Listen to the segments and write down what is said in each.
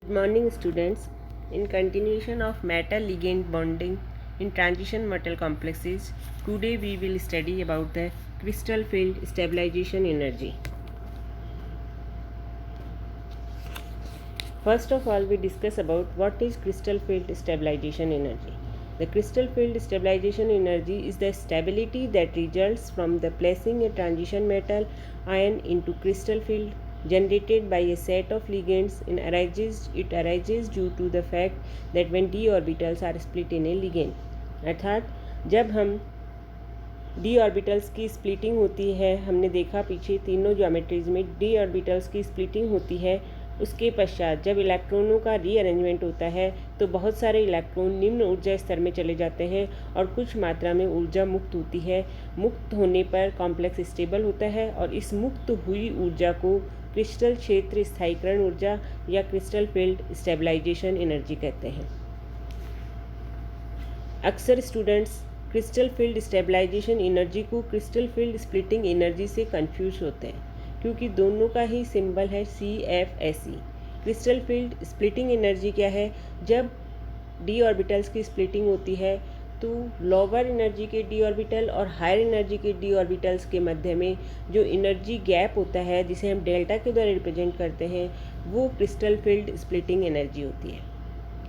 Good morning students. In continuation of metal ligand bonding in transition metal complexes, today we will study about the crystal field stabilization energy. First of all, we discuss about what is crystal field stabilization energy. The crystal field stabilization energy is the stability that results from the placing a transition metal ion into crystal field generated by a set of ligands. It arises due to the fact that when d orbitals are split in a ligand, अर्थात जब हम D orbitals की splitting होती है, हमने देखा पीछे तीनों ज्योमेट्रीज में डी ऑर्बिटल्स की स्प्लिटिंग होती है, उसके पश्चात जब इलेक्ट्रॉनों का रीअरेंजमेंट होता है तो बहुत सारे इलेक्ट्रॉन निम्न ऊर्जा स्तर में चले जाते हैं और कुछ मात्रा में ऊर्जा मुक्त होती है। मुक्त होने पर कॉम्प्लेक्स स्टेबल होता है और इस मुक्त हुई ऊर्जा को क्रिस्टल क्षेत्र स्थायीकरण ऊर्जा या क्रिस्टल फील्ड स्टेबलाइजेशन एनर्जी कहते हैं। अक्सर students crystal field stabilisation energy को क्रिस्टल फील्ड स्प्लिटिंग एनर्जी से कंफ्यूज होते हैं क्योंकि दोनों का ही सिंबल है CFSE। Crystal field splitting energy क्या है? जब डी ऑर्बिटल्स की स्प्लिटिंग होती है तो लोअर एनर्जी के डी ऑर्बिटल और हायर एनर्जी के डी ऑर्बिटल्स के मध्य में जो एनर्जी गैप होता है, जिसे हम डेल्टा के द्वारा रिप्रेजेंट करते हैं, वो क्रिस्टल फील्ड स्प्लिटिंग एनर्जी होती है।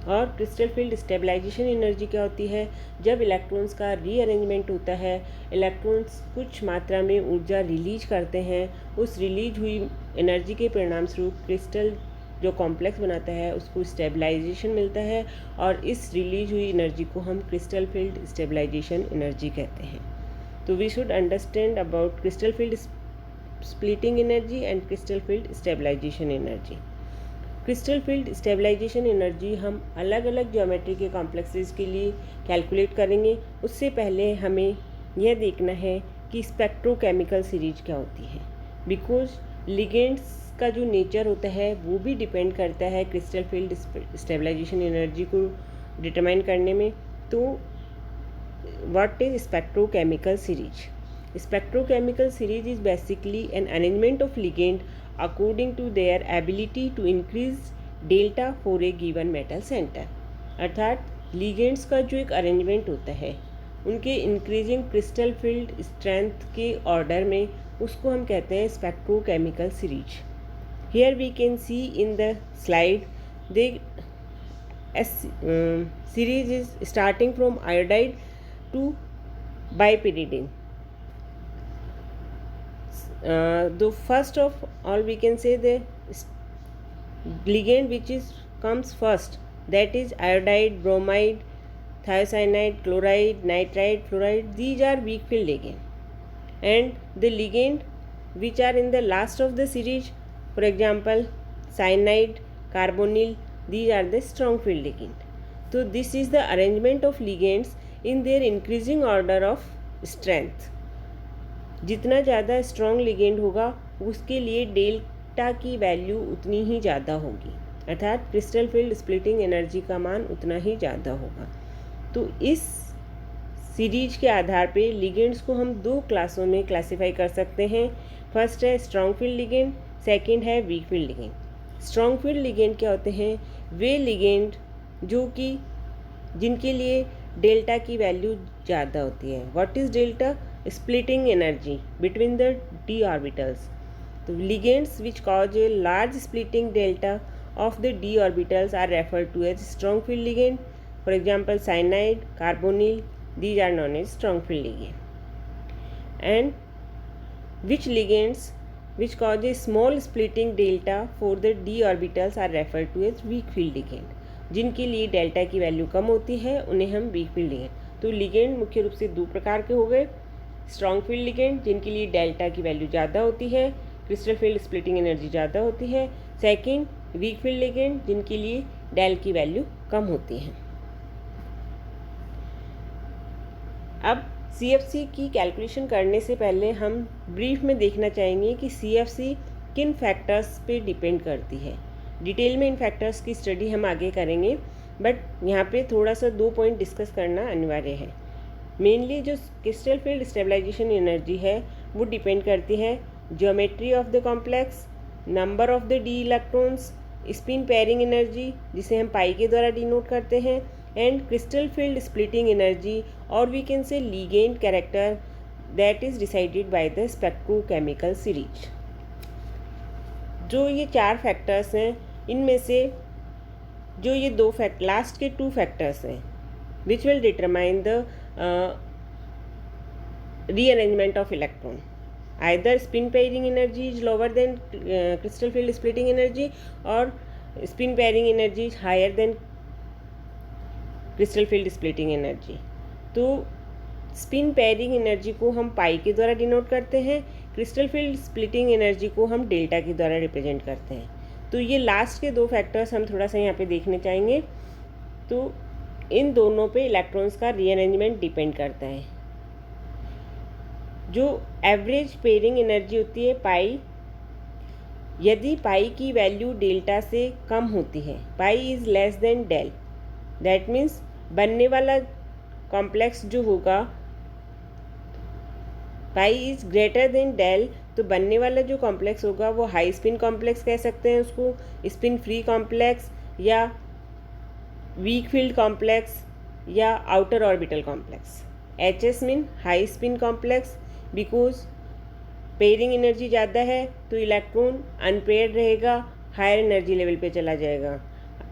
और क्रिस्टल फील्ड स्टेबलाइजेशन एनर्जी क्या होती है? जब इलेक्ट्रॉन्स का रीअरेंजमेंट होता है, इलेक्ट्रॉन्स कुछ मात्रा में ऊर्जा रिलीज करते हैं, उस रिलीज हुई एनर्जी के परिणाम स्वरूप क्रिस्टल जो कॉम्प्लेक्स बनाता है उसको स्टेबलाइजेशन मिलता है और इस रिलीज हुई एनर्जी को हम क्रिस्टल फील्ड स्टेबलाइजेशन एनर्जी कहते हैं। तो we should understand about crystal field splitting energy and crystal field stabilisation energy. Crystal field stabilisation energy हम अलग अलग ज्योमेट्री के कॉम्प्लेक्सेस के लिए कैलकुलेट करेंगे। उससे पहले हमें यह देखना है कि स्पेक्ट्रोकेमिकल सीरीज क्या होती है, बिकॉज लिगेंड्स का जो नेचर होता है वो भी डिपेंड करता है क्रिस्टल फील्ड स्टेबलाइजेशन एनर्जी को डिटरमाइन करने में। तो what is spectrochemical series? Spectrochemical series is basically an arrangement of ligand according to their ability to increase delta for a given metal center। अर्थात ligands का जो एक अरेंजमेंट होता है उनके इंक्रीजिंग क्रिस्टल फील्ड स्ट्रेंथ के ऑर्डर में, उसको हम कहते हैं spectrochemical series. Here we can see in the slide they series is starting from iodide to bipyridine. The first of all we can say the ligand which comes first, that is iodide, bromide, thiocyanide, chloride, nitride, fluoride. These are weak field ligand, and the ligand which are in the last of the series, for example cyanide, carbonyl, these are the strong field ligand. So this is the arrangement of ligands in their increasing order of strength। जितना ज़्यादा strong ligand होगा उसके लिए delta की value उतनी ही ज़्यादा होगी, अर्थात क्रिस्टल फील्ड स्प्लिटिंग एनर्जी का मान उतना ही ज़्यादा होगा। तो इस सीरीज के आधार पे लिगेंड्स को हम दो क्लासों में क्लासिफाई कर सकते हैं। फर्स्ट है स्ट्रॉन्ग फील्ड लिगेंड, सेकंड है weak field ligand. Strong field ligand क्या होते हैं? वे लिगेंड जो कि जिनके लिए डेल्टा की वैल्यू ज़्यादा होती है। What is delta? Splitting energy between the d orbitals. So ligands which cause a large splitting delta of the d orbitals are referred to as strong field ligand. For example cyanide, carbonyl, these are known as strong field ligand. And which ligands which cause a small splitting delta for the d orbitals are referred to as weak field ligand. जिनके लिए delta की value कम होती है उन्हें हम weak field ligand. तो ligand मुख्य रूप से दो प्रकार के हो गए, स्ट्रॉन्ग फील्ड लिगेंड जिनके लिए डेल्टा की वैल्यू ज़्यादा होती है, क्रिस्टल फील्ड स्प्लिटिंग एनर्जी ज़्यादा होती है। सेकंड वीक फील्ड लिगेंड जिनके लिए डेल की वैल्यू कम होती है। अब CFC की कैलकुलेशन करने से पहले हम ब्रीफ में देखना चाहेंगे कि CFC किन फैक्टर्स पे डिपेंड करती है। डिटेल में इन फैक्टर्स की स्टडी हम आगे करेंगे, बट यहाँ पे थोड़ा सा दो पॉइंट डिस्कस करना अनिवार्य है। मेनली जो क्रिस्टल फील्ड स्टेबलाइजेशन एनर्जी है वो डिपेंड करती है geometry of the complex, number of the d electrons, spin pairing energy जिसे हम पाई के द्वारा डिनोट करते हैं, and crystal field splitting energy और we can say ligand character that is decided by the spectrochemical series. जो ये 4 factors हैं, इनमें से जो ये लास्ट के 2 फैक्टर्स हैं which will determine the rearrangement of electron, either spin pairing energy is lower than crystal field splitting energy और spin pairing energy is higher than crystal field splitting energy. तो spin pairing energy को हम pi के द्वारा denote करते हैं, crystal field splitting energy को हम डेल्टा के द्वारा रिप्रेजेंट करते हैं। तो ये लास्ट के 2 फैक्टर्स हम थोड़ा सा यहाँ पे देखने चाहेंगे। तो इन दोनों पे इलेक्ट्रॉन्स का रीअरेंजमेंट डिपेंड करता है। जो एवरेज पेयरिंग एनर्जी होती है पाई, यदि पाई की वैल्यू डेल्टा से कम होती है, pi is less than del, that means बनने वाला कॉम्प्लेक्स जो होगा, pi is greater than del, तो बनने वाला जो कॉम्प्लेक्स होगा वो हाई स्पिन कॉम्प्लेक्स कह सकते हैं उसको, स्पिन फ्री कॉम्प्लेक्स या वीक फील्ड कॉम्प्लेक्स या outer orbital complex. HS mean high spin complex, because pairing energy ज़्यादा है तो इलेक्ट्रॉन अनपेयर्ड रहेगा, हायर एनर्जी लेवल पे चला जाएगा।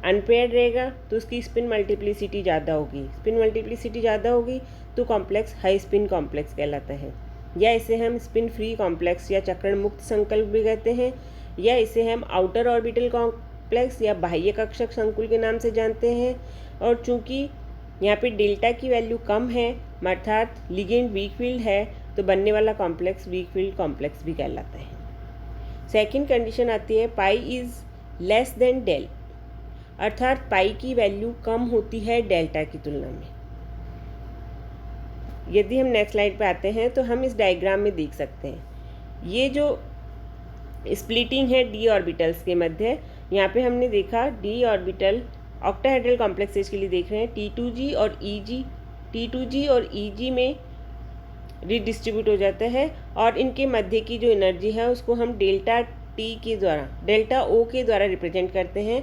अनपेयर्ड रहेगा तो उसकी स्पिन मल्टीप्लिसिटी ज़्यादा होगी, स्पिन मल्टीप्लिसिटी ज़्यादा होगी तो कॉम्प्लेक्स हाई स्पिन कॉम्प्लेक्स कहलाता है, या इसे हम स्पिन फ्री कॉम्प्लेक्स या चक्रण मुक्त संकल्प भी कहते हैं, या इसे हम आउटर ऑर्बिटल कॉम्प्लेक्स या बाह्य कक्षक संकुल के नाम से जानते हैं। और चूंकि यहाँ पे डेल्टा की वैल्यू कम है अर्थात लिगेंड वीक फील्ड है, तो बनने वाला कॉम्प्लेक्स वीक फील्ड कॉम्प्लेक्स भी कहलाता है। सेकंड कंडीशन आती है pi is less than del, अर्थात पाई की वैल्यू कम होती है डेल्टा की तुलना में। यदि हम नेक्स्ट स्लाइड पे आते हैं तो हम इस डायग्राम में देख सकते हैं, ये जो स्प्लिटिंग है डी ऑर्बिटल्स के मध्य, यहाँ पे हमने देखा डी ऑर्बिटल ऑक्टाहेड्रल कॉम्प्लेक्सेस के लिए देख रहे हैं T2G और EG, T2G और EG में रिडिस्ट्रीब्यूट हो जाता है और इनके मध्य की जो एनर्जी है उसको हम डेल्टा O के द्वारा रिप्रेजेंट करते हैं,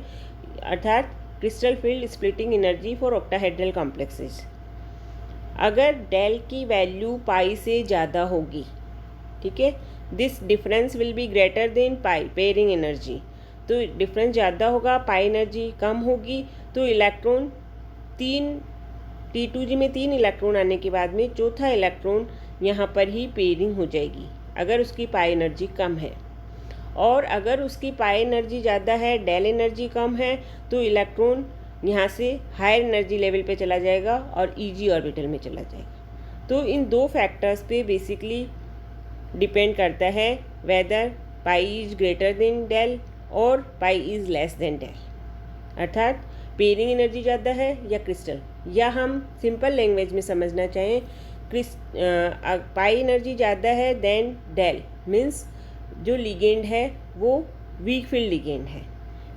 अर्थात crystal field splitting energy for octahedral complexes. अगर डेल की वैल्यू पाई से ज़्यादा होगी, ठीक है, this difference will be greater than pi pairing energy, तो डिफरेंस ज़्यादा होगा, पाई एनर्जी कम होगी, तो इलेक्ट्रॉन T2G में 3 इलेक्ट्रॉन आने के बाद में चौथा इलेक्ट्रॉन यहाँ पर ही पेयरिंग हो जाएगी अगर उसकी पाई एनर्जी कम है। और अगर उसकी पाई एनर्जी ज़्यादा है, डेल एनर्जी कम है, तो इलेक्ट्रॉन यहाँ से हायर एनर्जी लेवल पे चला जाएगा और EG ऑर्बिटल में चला जाएगा। तो इन 2 फैक्टर्स पे बेसिकली डिपेंड करता है whether pi is greater than del और pi is less than del, अर्थात पेयरिंग एनर्जी ज़्यादा है या क्रिस्टल, या हम सिंपल लैंग्वेज में समझना चाहें पाई एनर्जी ज़्यादा है देन डेल मीन्स जो लिगेंड है वो वीक फील्ड लिगेंड है,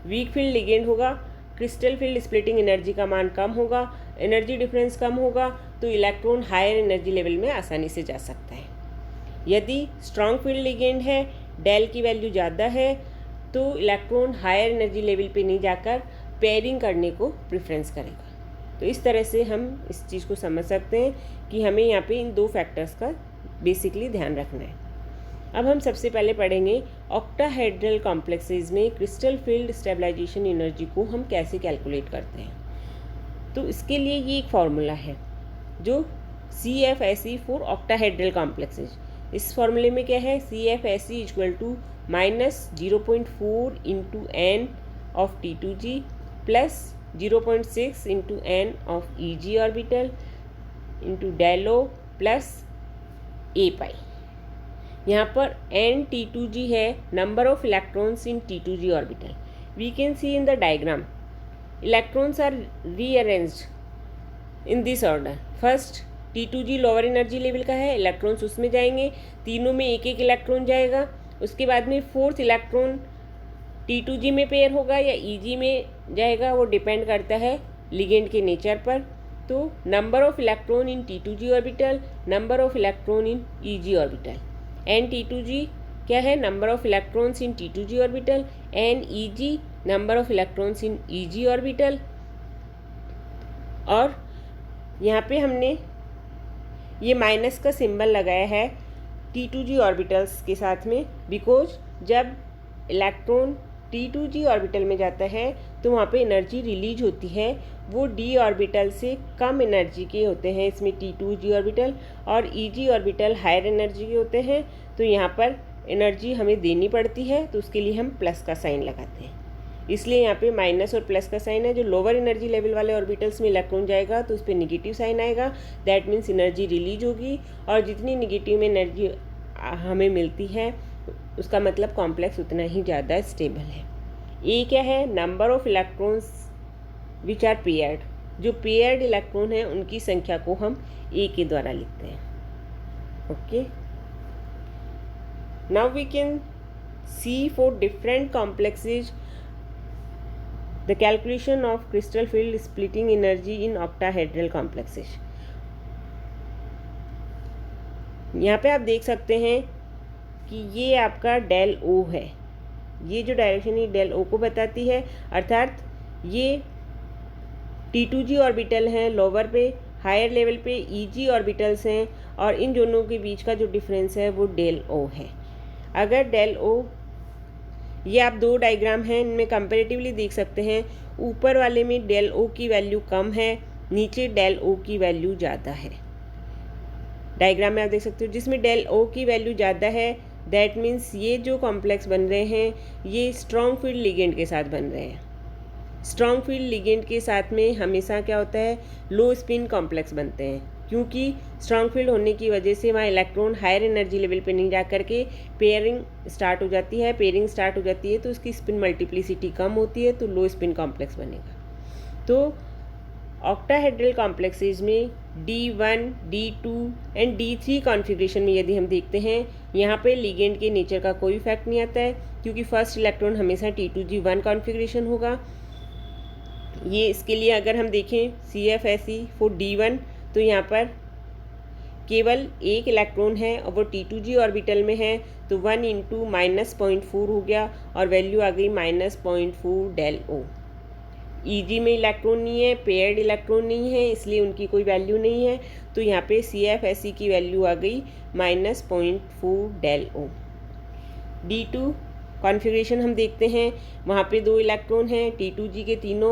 वीक फील्ड लिगेंड होगा, क्रिस्टल फील्ड स्प्लिटिंग एनर्जी का मान कम होगा, एनर्जी डिफरेंस कम होगा, तो इलेक्ट्रॉन हायर एनर्जी लेवल में आसानी से जा सकता है। यदि स्ट्रॉन्ग फील्ड लिगेंड है, डेल की वैल्यू ज़्यादा है, तो इलेक्ट्रॉन हायर एनर्जी लेवल पे नहीं जाकर पेयरिंग करने को प्रेफरेंस करेगा। तो इस तरह से हम इस चीज़ को समझ सकते हैं कि हमें यहाँ पे इन 2 फैक्टर्स का बेसिकली ध्यान रखना है। अब हम सबसे पहले पढ़ेंगे ऑक्टाहेड्रल कॉम्प्लेक्सेस में क्रिस्टल फील्ड स्टेबलाइजेशन एनर्जी को हम कैसे कैलकुलेट करते हैं। तो इसके लिए ये एक फार्मूला है जो CFSE फॉर ऑक्टाहेड्रल कॉम्प्लेक्सेस। इस फार्मूले में क्या है, CFSE equal to -0.4 into n of T2G plus 0.6 into n of EG orbital into del O plus A pi. यहाँ पर n T2G है number of electrons in T2G orbital. We can see in the diagram electrons are rearranged in this order. First T2G lower energy level का है, electrons उसमें जाएंगे, तीनों में एक एक इलेक्ट्रॉन जाएगा। उसके बाद में 4th इलेक्ट्रॉन T2G में पेयर होगा या EG में जाएगा, वो डिपेंड करता है लिगेंड के नेचर पर। तो number of electron in T2G orbital, number of electron in EG orbital. N T2G क्या है, number of electrons in T2G orbital, n EG number of electrons in EG orbital. और यहाँ पे हमने ये माइनस का सिंबल लगाया है T2G ऑर्बिटल्स के साथ में, बिकॉज जब इलेक्ट्रॉन T2G ऑर्बिटल में जाता है तो वहाँ पे एनर्जी रिलीज होती है, वो D ऑर्बिटल से कम एनर्जी के होते हैं इसमें T2G ऑर्बिटल, और EG ऑर्बिटल हायर एनर्जी के होते हैं। तो यहाँ पर एनर्जी हमें देनी पड़ती है, तो उसके लिए हम प्लस का साइन लगाते हैं। इसलिए यहाँ पे माइनस और प्लस का साइन है। जो लोअर एनर्जी लेवल वाले ऑर्बिटल्स में इलेक्ट्रॉन जाएगा तो उस पर निगेटिव साइन आएगा, दैट मीन्स एनर्जी रिलीज होगी, और जितनी निगेटिव में एनर्जी हमें मिलती है उसका मतलब कॉम्प्लेक्स उतना ही ज़्यादा स्टेबल है। ए क्या है? Number of electrons which are paired. जो पेयर्ड इलेक्ट्रॉन हैं उनकी संख्या को हम ए के द्वारा लिखते हैं। Okay, now we can see for different complexes the calculation of crystal field splitting energy in octahedral complexes. यहाँ पे आप देख सकते हैं कि ये आपका डेल ओ है, ये जो डायरेक्शन है डेल ओ को बताती है, अर्थात ये T2G ऑर्बिटल हैं लोअर पे, हायर लेवल पे EG ऑर्बिटल्स हैं, और इन दोनों के बीच का जो डिफरेंस है वो डेल ओ है। अगर डेल ओ, ये आप दो डायग्राम हैं, इनमें कंपैरेटिवली देख सकते हैं, ऊपर वाले में डेल ओ की वैल्यू कम है, नीचे डेल ओ की वैल्यू ज़्यादा है। डायग्राम में आप देख सकते हो जिसमें डेल ओ की वैल्यू ज़्यादा है, दैट मीन्स ये जो कॉम्प्लेक्स बन रहे हैं ये स्ट्रॉन्ग फील्ड लिगेंड के साथ बन रहे हैं। स्ट्रॉन्ग फील्ड लिगेंड के साथ में हमेशा क्या होता है? लो स्पिन कॉम्प्लेक्स बनते हैं, क्योंकि स्ट्रॉन्ग फील्ड होने की वजह से वहाँ इलेक्ट्रॉन हायर एनर्जी लेवल पे नहीं जा करके पेयरिंग स्टार्ट हो जाती है। पेयरिंग स्टार्ट हो जाती है तो उसकी स्पिन मल्टीप्लिसिटी कम होती है, तो लो स्पिन कॉम्प्लेक्स बनेगा। तो ऑक्टाहेड्रल कॉम्प्लेक्सेज में D1, D2 and D3 configuration में यदि हम देखते हैं, यहाँ पे लिगेंड के नेचर का कोई इफेक्ट नहीं आता है, क्योंकि फर्स्ट इलेक्ट्रॉन हमेशा T2G1 कॉन्फ़िगरेशन होगा। ये इसके लिए अगर हम देखें CFSE फॉर D1 तो यहाँ पर केवल एक इलेक्ट्रॉन है और वो T2G ऑर्बिटल में है, तो 1 इंटू -0.4 हो गया और वैल्यू आ गई -0.4 डेल ओ। EG में इलेक्ट्रॉन नहीं है, पेयर्ड इलेक्ट्रॉन नहीं है, इसलिए उनकी कोई वैल्यू नहीं है, तो यहाँ पे CFSE की वैल्यू आ गई -0.4 डेल ओ। D2 कॉन्फ़िगरेशन हम देखते हैं, वहाँ पे दो इलेक्ट्रॉन हैं, T2G के तीनों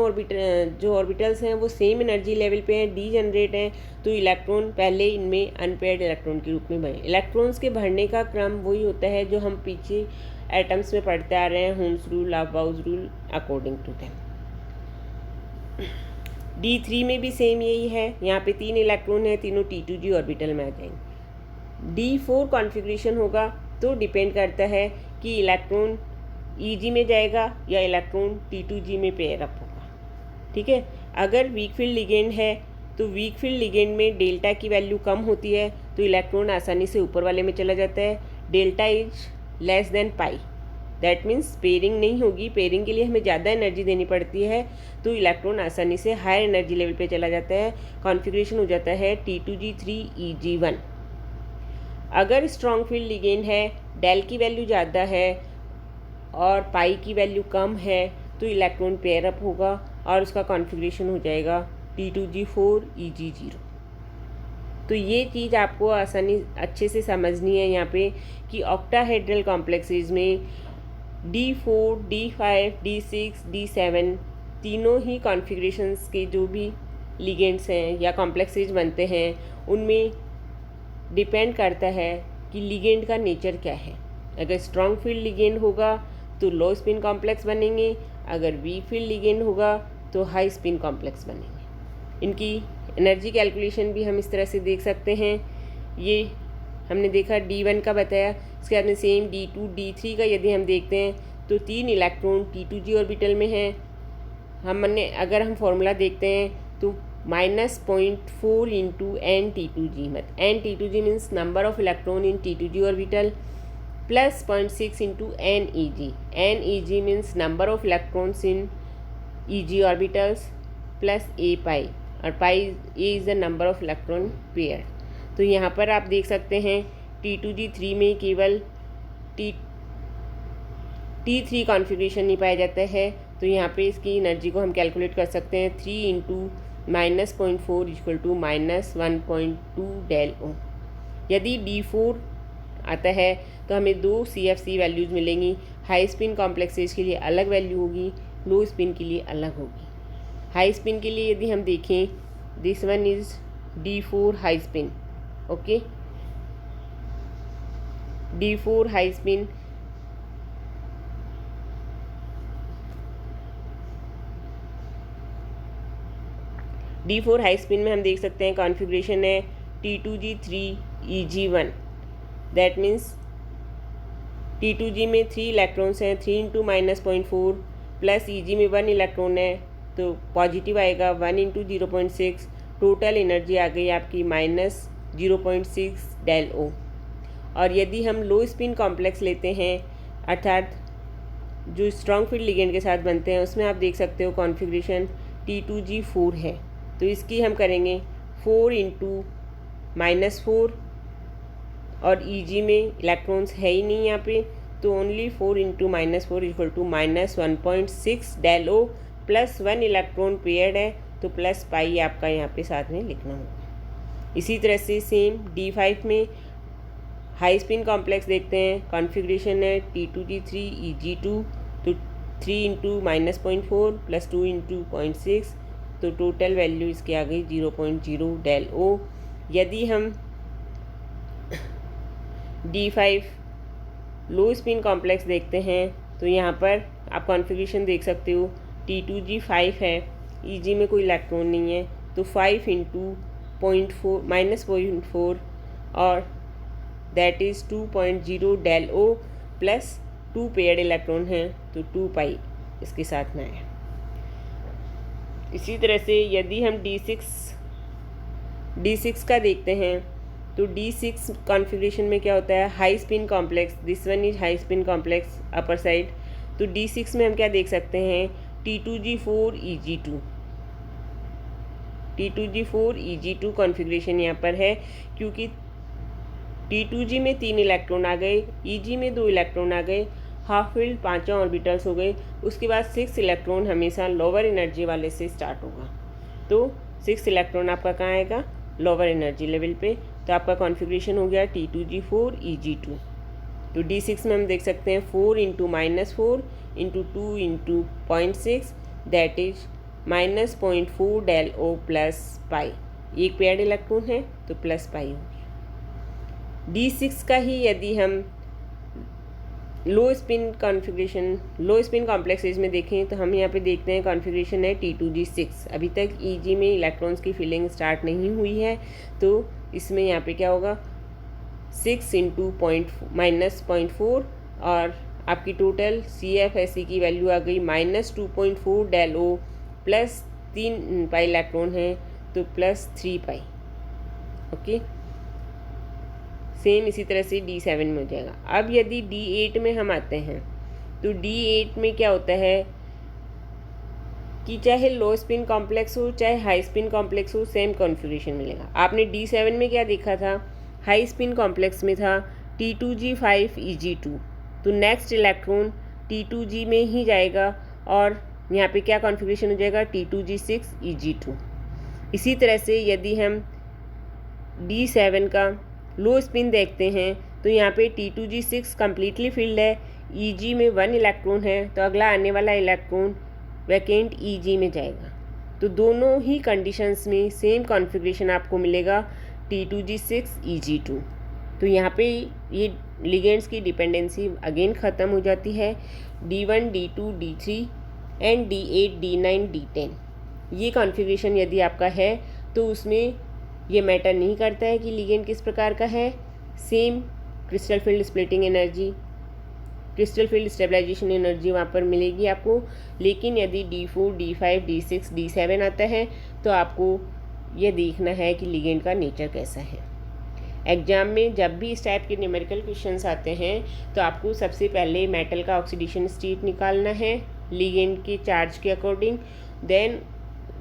जो ऑर्बिटल्स हैं वो सेम एनर्जी लेवल पे हैं, डी जनरेट हैं, तो इलेक्ट्रॉन पहले इनमें अनपेयर्ड इलेक्ट्रॉन के रूप में बने। इलेक्ट्रॉन्स के भरने का क्रम वही होता है जो हम पीछे एटम्स में पढ़ते आ रहे हैं, होम्स रूल, अबाउज rule, according to them. D3 में भी सेम यही है, यहाँ पे 3 इलेक्ट्रॉन है, तीनों T2G ऑर्बिटल में आ जाएंगे। D4 कॉन्फ़िगरेशन होगा तो डिपेंड करता है कि इलेक्ट्रॉन EG में जाएगा या इलेक्ट्रॉन T2G में पेयर अप होगा। ठीक है, अगर वीक फील्ड लिगेंड है तो वीक फील्ड लिगेंड में डेल्टा की वैल्यू कम होती है, तो इलेक्ट्रॉन आसानी से ऊपर वाले में चला जाता है। Delta is less than pi, that means pairing नहीं होगी, पेयरिंग के लिए हमें ज़्यादा एनर्जी देनी पड़ती है, तो इलेक्ट्रॉन आसानी से हायर एनर्जी लेवल पे चला जाता है। कॉन्फ़िगरेशन हो जाता है T2G3 EG1। अगर स्ट्रॉन्ग फील्ड लिगेंड है, डेल की वैल्यू ज़्यादा है और पाई की वैल्यू कम है, तो इलेक्ट्रॉन पेयर अप होगा और उसका कॉन्फ़िगरेशन हो जाएगा T2G4 EG0। तो ये चीज़ आपको आसानी अच्छे से समझनी है यहाँ पे कि ऑक्टाहेड्रल कॉम्प्लेक्सेज में D4, D5, D6, D7 तीनों ही कॉन्फ़िगरेशंस के जो भी लिगेंड्स हैं या कॉम्प्लेक्सेज बनते हैं उनमें डिपेंड करता है कि लिगेंड का नेचर क्या है। अगर स्ट्रॉन्ग फील्ड लिगेंड होगा तो लो स्पिन कॉम्प्लेक्स बनेंगे, अगर वीक फील्ड लिगेंड होगा तो हाई स्पिन कॉम्प्लेक्स बनेंगे। इनकी एनर्जी कैलकुलेशन भी हम इस तरह से देख सकते हैं। ये हमने देखा D1 का बताया, इसके बाद में सेम D2, D3 का यदि हम देखते हैं तो 3 इलेक्ट्रॉन T2G ऑर्बिटल में हैं। अगर हम फॉर्मूला देखते हैं तो -0.4 into NT2G, NT2G means number of electron in T2G orbital, plus 0.6 into NEG, NEG means number of electrons in EG orbitals, plus A पाई, और पाई A is the number of electron pair. तो यहाँ पर आप देख सकते हैं T2G3 में केवल T3 कॉन्फ़िगरेशन नहीं पाया जाता है, तो यहाँ पे इसकी एनर्जी को हम कैलकुलेट कर सकते हैं 3 into -0.4 equal to -1.2 del O. यदि D4 आता है तो हमें 2 CFC वैल्यूज़ मिलेंगी। हाई स्पिन कॉम्प्लेक्सेज के लिए अलग वैल्यू होगी, लो स्पिन के लिए अलग होगी। हाई स्पिन के लिए यदि हम देखें, this one is D4 high spin, okay. D4 high spin D4 high spin में हम देख सकते हैं कॉन्फ़िगरेशन है T2G3 EG1। That means T2G में 3 इलेक्ट्रॉन्स हैं, 3 इंटू -0.4 प्लस EG में 1 इलेक्ट्रॉन है तो पॉजिटिव आएगा 1 इंटू 0.6। टोटल एनर्जी आ गई आपकी -0.6 डेल ओ। और यदि हम लो स्पिन कॉम्प्लेक्स लेते हैं, अर्थात जो स्ट्रॉन्ग फील्ड लिगेंड के साथ बनते हैं, उसमें आप देख सकते हो कॉन्फ़िगरेशन T2G4 है। तो इसकी हम करेंगे 4 इंटू -4 और EG में इलेक्ट्रॉन्स है ही नहीं यहाँ पे, तो only 4 into -4 equal to -1.6 del O plus 1 electron paired है तो प्लस पाई आपका यहाँ पे साथ में लिखना होगा। इसी तरह से सेम D5 में हाई स्पिन कॉम्प्लेक्स देखते हैं, कॉन्फ़िगरेशन है T2G3 EG2। तो 3 इंटू -0.4 प्लस 2 इंटू 0.6 तो टोटल वैल्यू इसकी आ गई 0.0 डेल ओ। यदि हम D5 लो स्पिन कॉम्प्लेक्स देखते हैं तो यहाँ पर आप कॉन्फ़िगरेशन देख सकते हो T2G5 है, EG में कोई इलेक्ट्रॉन नहीं है तो 5 इंटू -0.4 और that is 2.0 del O plus 2 paired electron हैं तो 2 पाई इसके साथ में आया। इसी तरह से यदि हम D6 का देखते हैं तो D6 कॉन्फ़िगरेशन में क्या होता है, high spin complex, this one is high spin complex upper side. तो D6 में हम क्या देख सकते हैं, T2G4 EG2, T2G4 EG2 configuration यहाँ पर है क्योंकि T2G में 3 इलेक्ट्रॉन आ गए, EG में 2 इलेक्ट्रॉन आ गए, हाफ फील्ड 5 ऑर्बिटल्स हो गए। उसके बाद 6 इलेक्ट्रॉन हमेशा लोअर एनर्जी वाले से स्टार्ट होगा, तो 6 इलेक्ट्रॉन आपका कहाँ आएगा, लोअर एनर्जी लेवल पे। तो आपका कॉन्फ़िगरेशन हो गया T2G4 EG2। तो D6 में हम देख सकते हैं 4 into -4 into 2 into 0.6 that is -0.4 del O plus pi. एक पेयर्ड इलेक्ट्रॉन है तो प्लस पाई हो गया। D6 का ही यदि हम लो स्पिन कॉम्प्लेक्सेज में देखें तो हम यहाँ पे देखते हैं कॉन्फ़िगरेशन है T2G6। अभी तक EG में इलेक्ट्रॉन्स की फिलिंग स्टार्ट नहीं हुई है तो इसमें यहाँ पे क्या होगा 6 इंटू -0.4 और आपकी टोटल CFSE की वैल्यू आ गई -2.4 del O plus 3 pi electron है तो प्लस 3 पाई, ओके। सेम इसी तरह से D7 में हो जाएगा। अब यदि D8 में हम आते हैं तो D8 में क्या होता है कि चाहे लो स्पिन कॉम्प्लेक्स हो चाहे हाई स्पिन कॉम्प्लेक्स हो, सेम कॉन्फ़िगरेशन मिलेगा। आपने D7 में क्या देखा था, हाई स्पिन कॉम्प्लेक्स में था T2G5 EG2, तो नेक्स्ट इलेक्ट्रॉन T2G में ही जाएगा और यहाँ पे क्या कॉन्फ़िगरेशन हो जाएगा T2G6 EG2। इसी तरह से यदि हम D7 का लो स्पिन देखते हैं तो यहाँ पे T2G6 कम्प्लीटली फिल्ड है, EG में 1 इलेक्ट्रॉन है तो अगला आने वाला इलेक्ट्रॉन वैकेंट EG में जाएगा। तो दोनों ही कंडीशंस में सेम कॉन्फ़िगरेशन आपको मिलेगा T2G6 EG2। तो यहाँ पे ये लिगेंड्स की डिपेंडेंसी अगेन ख़त्म हो जाती है। D1 D2 D3 and D8 D9 D10 ये कॉन्फ़िगरेशन यदि आपका है तो उसमें ये मैटर नहीं करता है कि लिगेंड किस प्रकार का है, same crystal field splitting energy, crystal field stabilisation energy वहाँ पर मिलेगी आपको। लेकिन यदि D4 D5 D6 D7 आता है तो आपको ये देखना है कि लिगेंड का नेचर कैसा है। एग्ज़ाम में जब भी इस टाइप के न्यूमेरिकल क्वेश्चंस आते हैं तो आपको सबसे पहले मेटल का ऑक्सीडेशन स्टेट निकालना है लिगेंड के चार्ज के अकॉर्डिंग, देन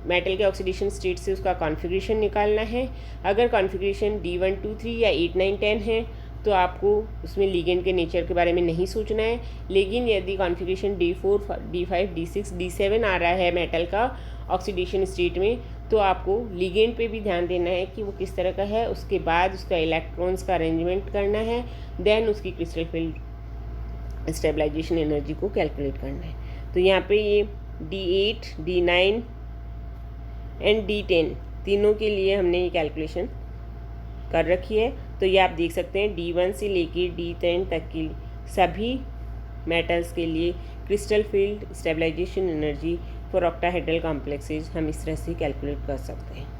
मेटल के ऑक्सीडेशन स्टेट से उसका कॉन्फ़िगरेशन निकालना है। अगर कॉन्फ़िगरेशन D1 2 3 या 8 9 10 है तो आपको उसमें लिगेंड के नेचर के बारे में नहीं सोचना है। लेकिन यदि configuration D4, D5, D6, D7 आ रहा है मेटल का ऑक्सीडेशन स्टेट में, तो आपको लिगेंड पे भी ध्यान देना है कि वो किस तरह का है। उसके बाद उसका इलेक्ट्रॉन्स का अरेंजमेंट करना है, देन उसकी क्रिस्टल फील्ड स्टेबलाइजेशन एनर्जी को कैलकुलेट करना है। तो यहाँ पे ये D8, D9 एंड D10 तीनों के लिए हमने ये कैलकुलेशन कर रखी है। तो ये आप देख सकते हैं D1 से लेके D10 तक की सभी मेटल्स के लिए crystal field stabilisation energy for octahedral complexes हम इस तरह से कैलकुलेट कर सकते हैं।